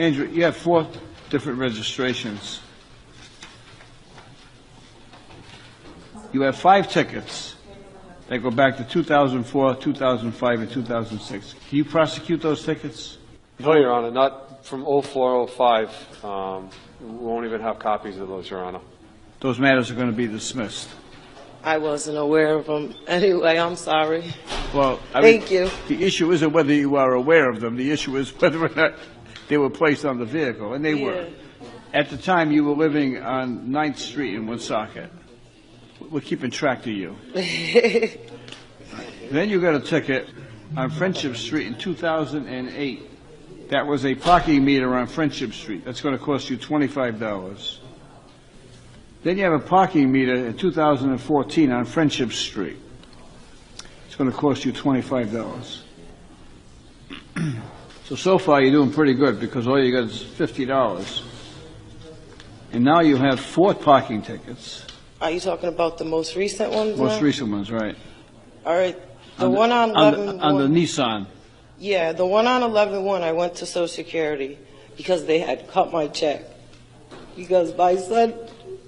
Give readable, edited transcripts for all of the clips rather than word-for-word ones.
Andrew, you have 4 different registrations. You have 5 tickets that go back to 2004, 2005, and 2006. Can you prosecute those tickets? No, Your Honor, not from 04, 05. We won't even have copies of those, Your Honor. Those matters are going to be dismissed. I wasn't aware of them. Anyway, I'm sorry. Well, Thank you. The issue isn't whether you are aware of them. The issue is whether or not they were placed on the vehicle, and they were. At the time, you were living on 9th Street in Woonsocket. We're keeping track of you. Then you got a ticket on Friendship Street in 2008. That was a parking meter on Friendship Street. That's going to cost you $25. Then you have a parking meter in 2014 on Friendship Street. It's going to cost you $25. So far you're doing pretty good because all you got is $50. And now you have 4 parking tickets. Are you talking about the most recent ones? Most recent ones, right. All right. The one on 11-1. On the Nissan. Yeah, the one on 11-1, I went to Social Security because they had cut my check. Because my son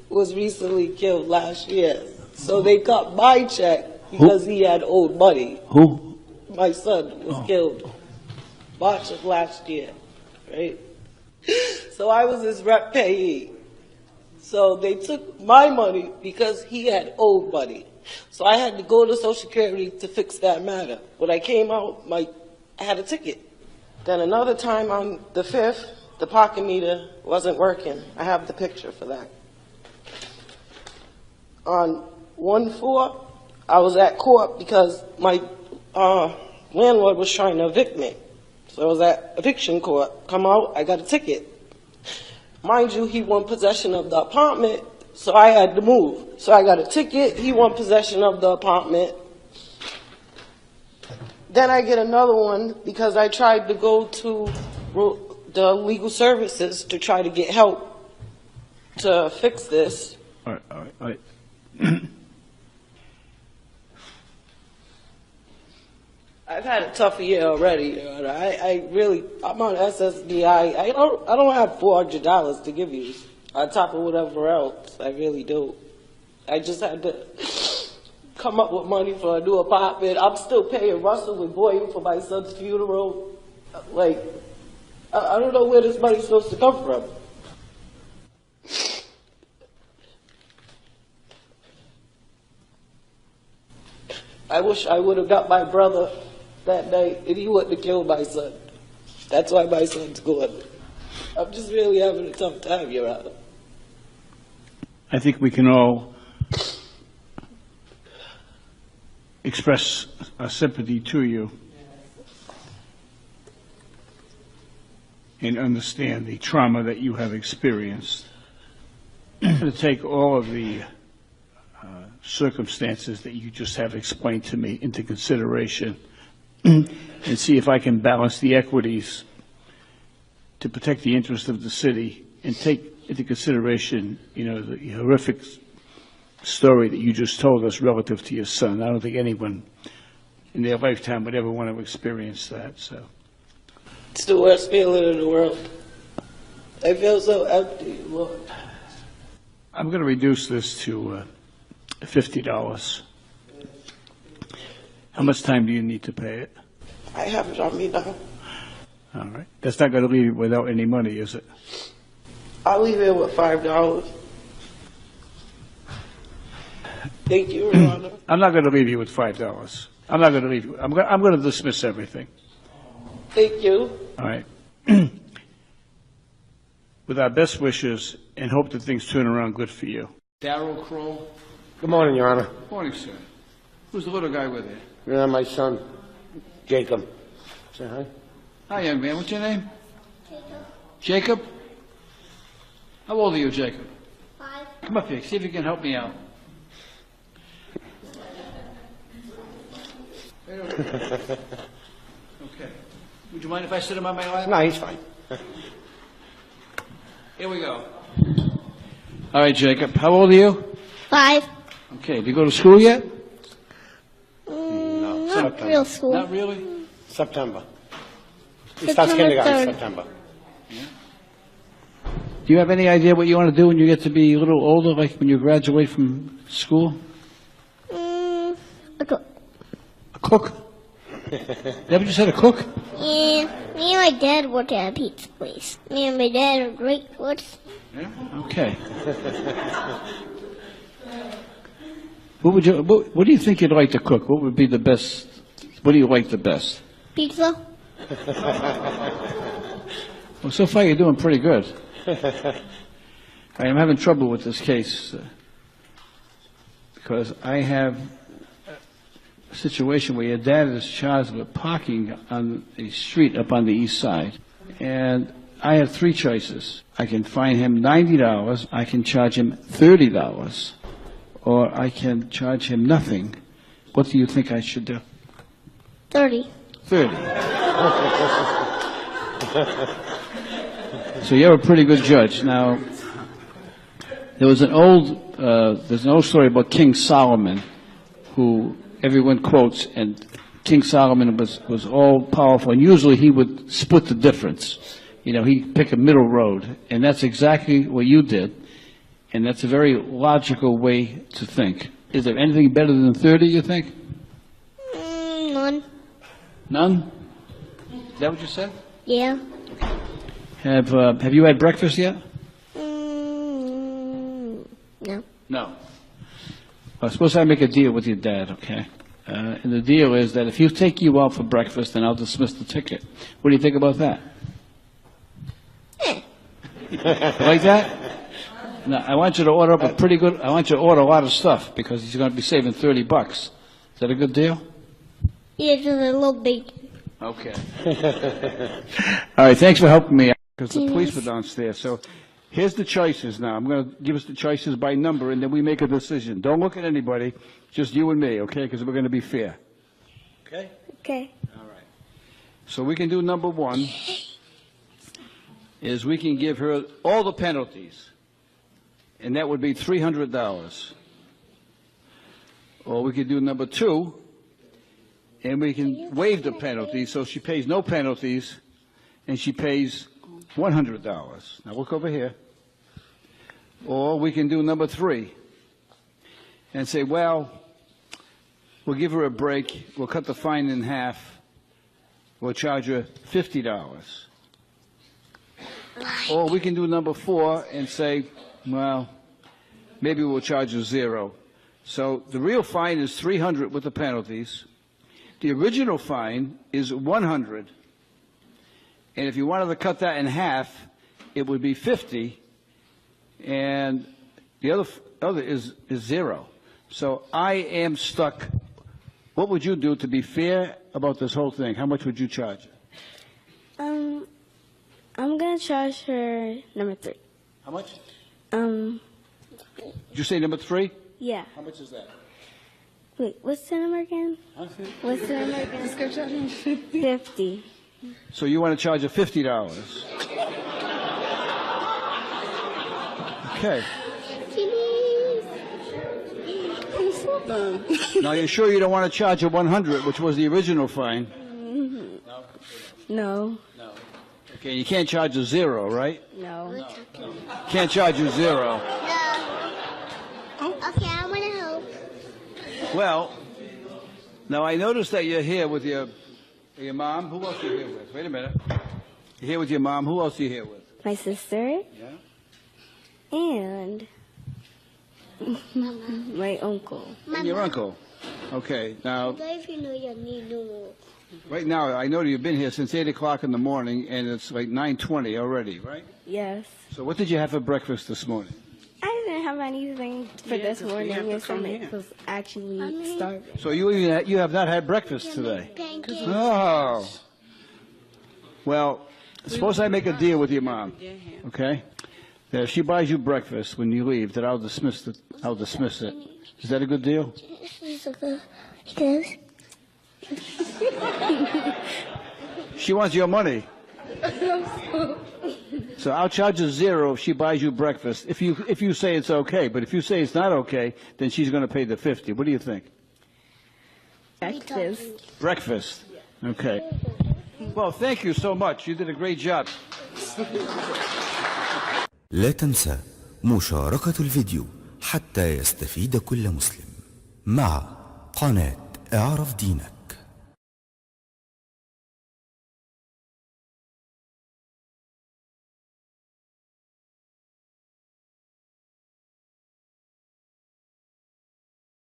was recently killed last year. So they cut my check because he had owed money. Who? My son was killed March of last year, right? So I was his rep payee. So they took my money because he had owed money. So I had to go to Social Security to fix that matter. When I came out, I had a ticket. Then another time on the 5th, the parking meter wasn't working. I have the picture for that. On 1/4, I was at court because my landlord was trying to evict me. So I was at eviction court. Come out, I got a ticket. Mind you, he won possession of the apartment, so I had to move. So I got a ticket, he won possession of the apartment. Then I get another one because I tried to go to the legal services to try to get help to fix this. All right. I've had a tough year already. I'm on SSDI. I don't have $400 to give you on top of whatever else. I really do. I just had to come up with money for a new apartment. I'm still paying Russell and Boyle for my son's funeral. Like, I don't know where this money's supposed to come from. I wish I would have got my brother that night and he wouldn't have killed my son. That's why my son's gone. I'm just really having a tough time, Your Honor. I think we can all express our sympathy to you and understand the trauma that you have experienced. To take all of the circumstances that you just have explained to me into consideration and see if I can balance the equities to protect the interest of the city and take into consideration, the horrific story that you just told us relative to your son. I don't think anyone in their lifetime would ever want to experience that. So it's the worst feeling in the world. I feel so empty, Lord. I'm going to reduce this to $50. How much time do you need to pay it? I have it on me now. All right. That's not going to leave you without any money, is it? I'll leave it with $5. Thank you, Your Honor. I'm not going to leave you with $5. I'm not going to leave you. I'm going to dismiss everything. Thank you. All right. With our best wishes and hope that things turn around good for you. Darrell Crow. Good morning, Your Honor. Good morning, sir. Who's the little guy with you? My son, Jacob. Say hi. Hi, young man. What's your name? Jacob? How old are you, Jacob? 5. Come up here. See if you can help me out. Okay. Would you mind if I sit him on my lap? No, he's fine. Here we go. All right, Jacob. How old are you? 5. Okay. Do you go to school yet? No, Not real school. Not really? September. He starts kindergarten in September. Yeah. Do you have any idea what you want to do when you get to be a little older, like when you graduate from school? A cook. A cook? Is that what you said, a cook? Yeah, me and my dad work at a pizza place. Me and my dad are great cooks. Yeah? Okay. What do you think you'd like to cook? What would be the best, what do you like the best? Pizza? Well, so far you're doing pretty good. I'm having trouble with this case because I have a situation where your dad is charged with parking on a street up on the east side. And I have three choices. I can fine him $90, I can charge him $30, or I can charge him nothing. What do you think I should do? 30. 30. So you're a pretty good judge. Now, there's an old story about King Solomon, who everyone quotes, and King Solomon was all powerful, and usually he would split the difference. You know, he'd pick a middle road, and that's exactly what you did, and that's a very logical way to think. Is there anything better than 30, you think? None. None? Is that what you said? Yeah. Have you had breakfast yet? No. No. Well, suppose I make a deal with your dad, okay? And the deal is that if you take you out for breakfast, then I'll dismiss the ticket. What do you think about that? Like that? Now, I want you to order up I want you to order a lot of stuff because he's going to be saving $30. Is that a good deal? Yeah, just a little bacon. Okay. All right, thanks for helping me out because the police were downstairs. So here's the choices now. I'm going to give us the choices by number, and then we make a decision. Don't look at anybody, just you and me, okay, because we're going to be fair. Okay? Okay. All right. So we can do number one, is we can give her all the penalties, and that would be $300. Or we could do number two, and we can waive the penalties, so she pays no penalties, and she pays $100. Now look over here. Or we can do number three, and say, well, we'll give her a break, we'll cut the fine in half, we'll charge her $50. Or we can do number four and say, well, maybe we'll charge her $0. So the real fine is $300 with the penalties. The original fine is $100. And if you wanted to cut that in half, it would be $50. And the other is $0. So I am stuck. What would you do to be fair about this whole thing? How much would you charge? I'm gonna charge her number 3. How much? Um, Did you say number 3? yeah. How much is that? Wait, what's the number again? What's the number again? 50. So you want to charge her $50. Okay. Now you're sure you don't want to charge her $100, which was the original fine? No. Okay, you can't charge her $0, right? No. Can't charge you $0. No. Okay, I want to help. Well, now I noticed that you're here with your mom. Who else are you here with? Wait a minute. You're here with your mom. Who else are you here with? My sister Yeah. and my uncle. And your uncle. Okay, now, If you know your need no more. right now, I know you've been here since 8 o'clock in the morning, and it's like 9:20 already, right? Yes. So what did you have for breakfast this morning? I didn't have anything for this morning. Your stomach was actually starving. So you have not had breakfast today? Pancakes. Oh. Well, suppose I make a deal with your mom, okay? That if she buys you breakfast when you leave, that I'll dismiss it. Is that a good deal? Yes. She wants your money. So I'll charge her $0 if she buys you breakfast, if you say it's okay. But if you say it's not okay, then she's going to pay the $50. What do you think? Breakfast. Breakfast. Okay. Well, thank you so much. You did a great job. لا تنسى مشاركة الفيديو حتى يستفيد كل مسلم مع قناة اعرف دينك.